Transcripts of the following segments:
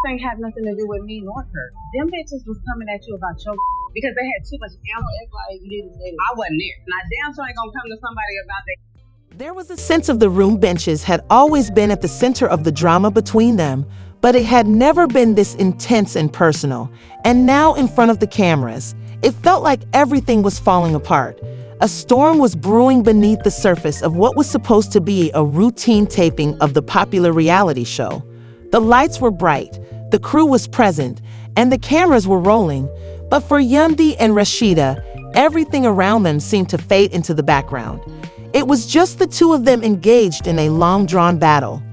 ain't have nothing to do with me nor her. Them bitches was coming at you about your because they had too much ammo. Like you didn't say that. I wasn't there. Now damn sure ain't gonna come to somebody about that. There was a sense of the room benches had always been at the center of the drama between them, but it had never been this intense and personal. And now in front of the cameras, it felt like everything was falling apart. A storm was brewing beneath the surface of what was supposed to be a routine taping of the popular reality show. The lights were bright, the crew was present, and the cameras were rolling. But for Yandy and Rasheeda, everything around them seemed to fade into the background. It was just the two of them engaged in a long-drawn battle.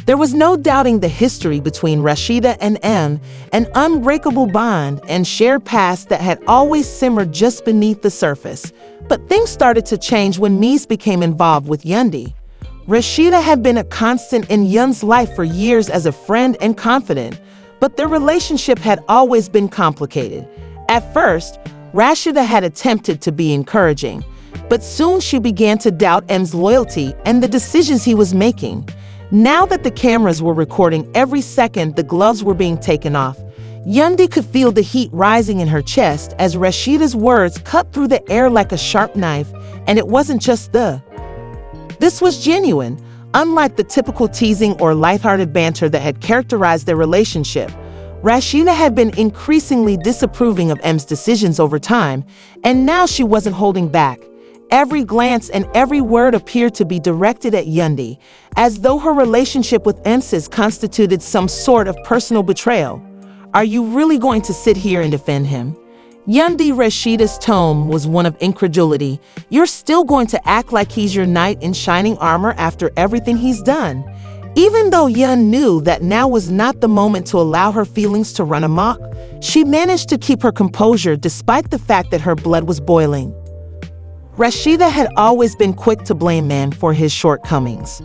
There was no doubting the history between Rasheeda and M, an unbreakable bond and shared past that had always simmered just beneath the surface. But things started to change when Mies became involved with Yandy. Rasheeda had been a constant in Yun's life for years as a friend and confidant, but their relationship had always been complicated. At first, Rasheeda had attempted to be encouraging, but soon she began to doubt M's loyalty and the decisions he was making. Now that the cameras were recording every second the gloves were being taken off, Yandy could feel the heat rising in her chest as Rasheeda's words cut through the air like a sharp knife, and it wasn't just This was genuine, unlike the typical teasing or lighthearted banter that had characterized their relationship. Rasheeda had been increasingly disapproving of M's decisions over time, and now she wasn't holding back. Every glance and every word appeared to be directed at Yandy, as though her relationship with M's constituted some sort of personal betrayal. Are you really going to sit here and defend him? Yandy Rasheeda's tone was one of incredulity. You're still going to act like he's your knight in shining armor after everything he's done? Even though Yun knew that now was not the moment to allow her feelings to run amok, she managed to keep her composure despite the fact that her blood was boiling. Rasheeda had always been quick to blame Man for his shortcomings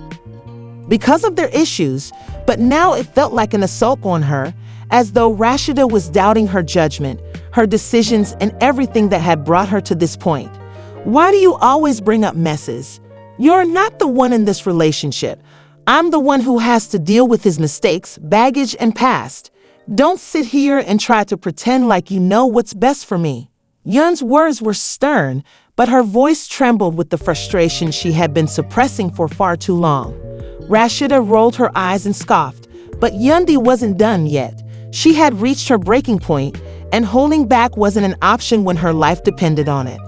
because of their issues, but now it felt like an assault on her, as though Rasheeda was doubting her judgment, her decisions, and everything that had brought her to this point. Why do you always bring up messes? You're not the one in this relationship. I'm the one who has to deal with his mistakes, baggage, and past. Don't sit here and try to pretend like you know what's best for me. Yun's words were stern, but her voice trembled with the frustration she had been suppressing for far too long. Rasheeda rolled her eyes and scoffed, but Yandy wasn't done yet. She had reached her breaking point, and holding back wasn't an option when her life depended on it.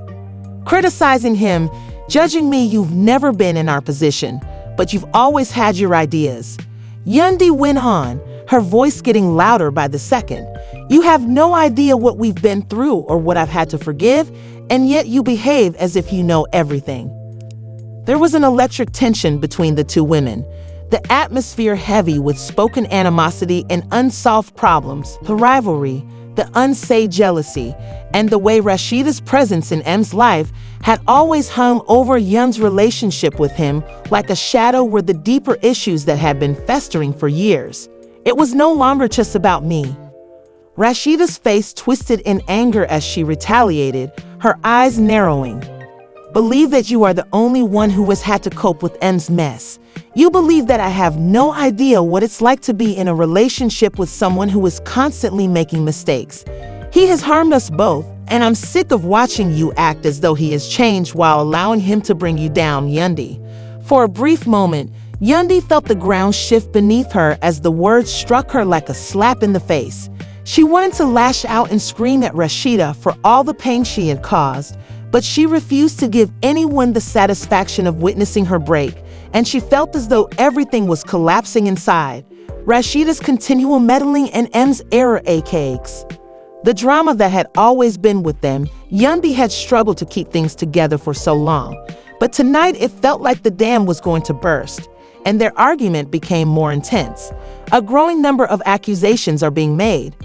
Criticizing him, judging me, you've never been in our position, but you've always had your ideas. Yandy went on, her voice getting louder by the second. You have no idea what we've been through or what I've had to forgive, and yet you behave as if you know everything. There was an electric tension between the two women, the atmosphere heavy with spoken animosity and unsolved problems, the rivalry, the unsaid jealousy, and the way Rasheeda's presence in M's life had always hung over Yun's relationship with him like a shadow were the deeper issues that had been festering for years. It was no longer just about me. Rasheeda's face twisted in anger as she retaliated, her eyes narrowing. Believe that you are the only one who has had to cope with M's mess. You believe that I have no idea what it's like to be in a relationship with someone who is constantly making mistakes. He has harmed us both, and I'm sick of watching you act as though he has changed while allowing him to bring you down, Yandy. For a brief moment, Yandy felt the ground shift beneath her as the words struck her like a slap in the face. She wanted to lash out and scream at Rasheeda for all the pain she had caused, but she refused to give anyone the satisfaction of witnessing her break, and she felt as though everything was collapsing inside. Rasheeda's continual meddling and M's error aches. The drama that had always been with them, Yandy had struggled to keep things together for so long, but tonight it felt like the dam was going to burst, and their argument became more intense. A growing number of accusations are being made.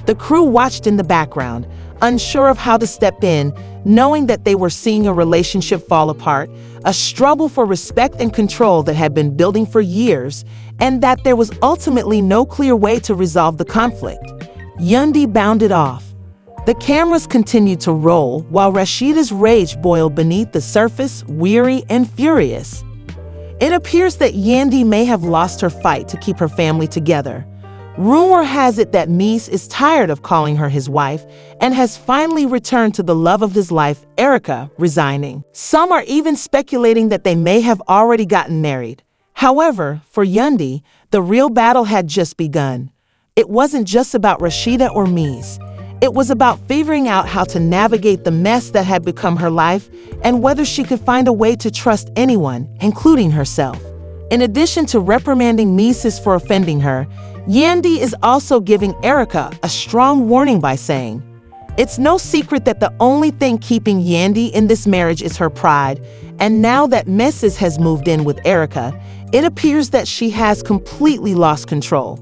The crew watched in the background, unsure of how to step in, knowing that they were seeing a relationship fall apart, a struggle for respect and control that had been building for years, and that there was ultimately no clear way to resolve the conflict. Yandy bounded off. The cameras continued to roll while Rasheeda's rage boiled beneath the surface, weary and furious. It appears that Yandy may have lost her fight to keep her family together. Rumor has it that Mies is tired of calling her his wife and has finally returned to the love of his life, Erica, resigning. Some are even speculating that they may have already gotten married. However, for Yandy, the real battle had just begun. It wasn't just about Rasheeda or Mies. It was about figuring out how to navigate the mess that had become her life and whether she could find a way to trust anyone, including herself. In addition to reprimanding Mies for offending her, Yandy is also giving Erica a strong warning by saying, "It's no secret that the only thing keeping Yandy in this marriage is her pride, and now that Mrs. has moved in with Erica, it appears that she has completely lost control."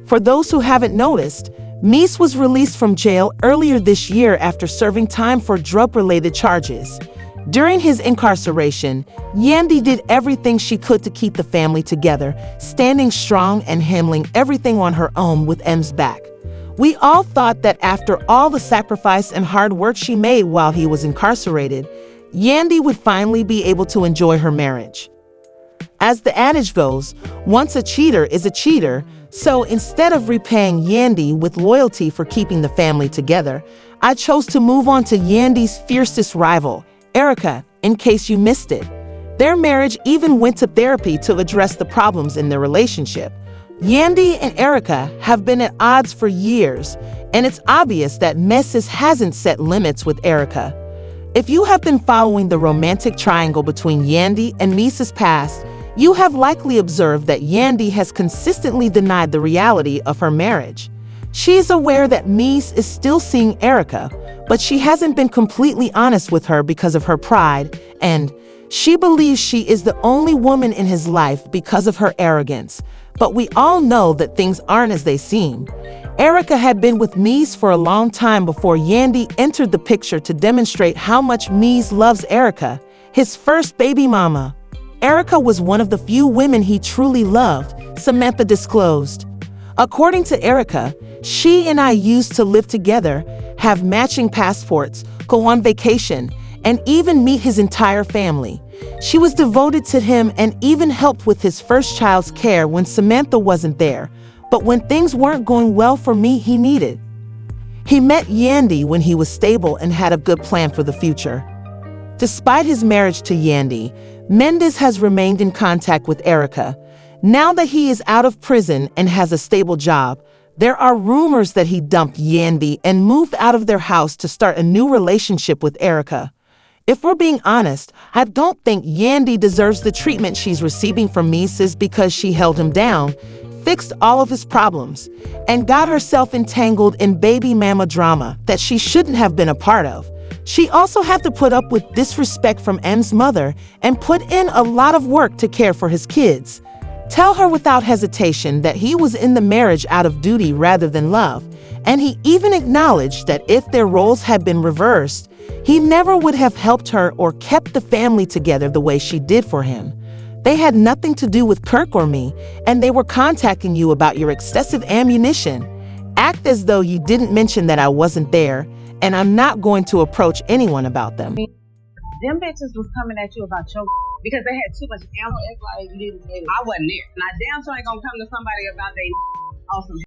For those who haven't noticed, Mies was released from jail earlier this year after serving time for drug-related charges. During his incarceration, Yandy did everything she could to keep the family together, standing strong and handling everything on her own with M's back. We all thought that after all the sacrifice and hard work she made while he was incarcerated, Yandy would finally be able to enjoy her marriage. As the adage goes, once a cheater is a cheater, so instead of repaying Yandy with loyalty for keeping the family together, I chose to move on to Yandy's fiercest rival, Erica, in case you missed it. Their marriage even went to therapy to address the problems in their relationship. Yandy and Erica have been at odds for years, and it's obvious that Mrs. hasn't set limits with Erica. If you have been following the romantic triangle between Yandy and Mrs. past, you have likely observed that Yandy has consistently denied the reality of her marriage. She is aware that Mies is still seeing Erica, but she hasn't been completely honest with her because of her pride, and she believes she is the only woman in his life because of her arrogance. But we all know that things aren't as they seem. Erica had been with Mies for a long time before Yandy entered the picture to demonstrate how much Mies loves Erica, his first baby mama. Erica was one of the few women he truly loved, Samantha disclosed. According to Erica, she and I used to live together, have matching passports, go on vacation, and even meet his entire family. She was devoted to him and even helped with his first child's care when Samantha wasn't there. But when things weren't going well for me, he needed. He met Yandy when he was stable and had a good plan for the future. Despite his marriage to Yandy, Mendes has remained in contact with Erica. Now that he is out of prison and has a stable job, there are rumors that he dumped Yandy and moved out of their house to start a new relationship with Erica. If we're being honest, I don't think Yandy deserves the treatment she's receiving from Mrs. because she held him down, fixed all of his problems, and got herself entangled in baby mama drama that she shouldn't have been a part of. She also had to put up with disrespect from M's mother and put in a lot of work to care for his kids. Tell her without hesitation that he was in the marriage out of duty rather than love, and he even acknowledged that if their roles had been reversed, he never would have helped her or kept the family together the way she did for him. They had nothing to do with Kirk or me, and they were contacting you about your excessive ammunition. Act as though you didn't mention that I wasn't there, and I'm not going to approach anyone about them. Them bitches was coming at you about your because they had too much ammo. Like you didn't say I wasn't there. Now damn sure ain't gonna come to somebody about they awesome.